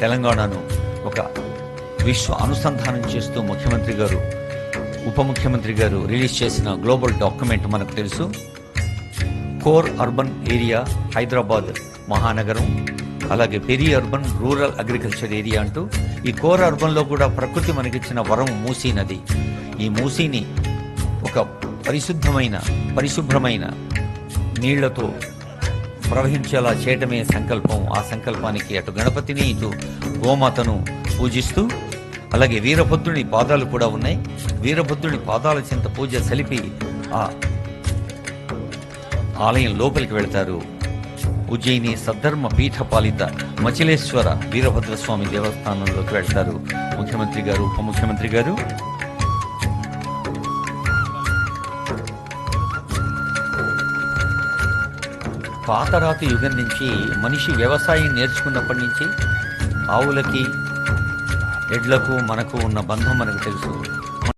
తెలంగాణను ఒక విశ్వ అనుసంధానం చేస్తూ ముఖ్యమంత్రి గారు, ఉప ముఖ్యమంత్రి గారు రిలీజ్ చేసిన గ్లోబల్ డాక్యుమెంట్ మనకు తెలుసు. కోర్ అర్బన్ ఏరియా హైదరాబాద్ మహానగరం, అలాగే peri urban rural agriculture area అంటూ ఈ కోర్ అర్బన్లో కూడా ప్రకృతి మనకిచ్చిన వరం మూసీ నది. ఈ మూసీని ఒక పరిశుభ్రమైన నీళ్లతో ప్రవహించేలా చేయటమే సంకల్పం. ఆ సంకల్పానికి అటు గణపతిని ఇటు గోమాతను పూజిస్తూ, అలాగే వీరభద్రుని పాదాలు కూడా ఉన్నాయి. వీరభద్రుని పాదాల చెంత పూజ సలిపి ఆ ఆలయం లోపలికి వెళ్తారు. ఉజ్జయిని సద్ధర్మ పీఠ పాలిత మచిలేశ్వర వీరభద్రస్వామి దేవస్థానంలోకి వెళ్తారు ముఖ్యమంత్రి గారు, ఉప ముఖ్యమంత్రి గారు. పాతరాతి యుగం నుంచి మనిషి వ్యవసాయం నేర్చుకున్నప్పటి నుంచి ఆవులకి, ఎడ్లకు మనకు ఉన్న బంధం మనకు తెలుసు.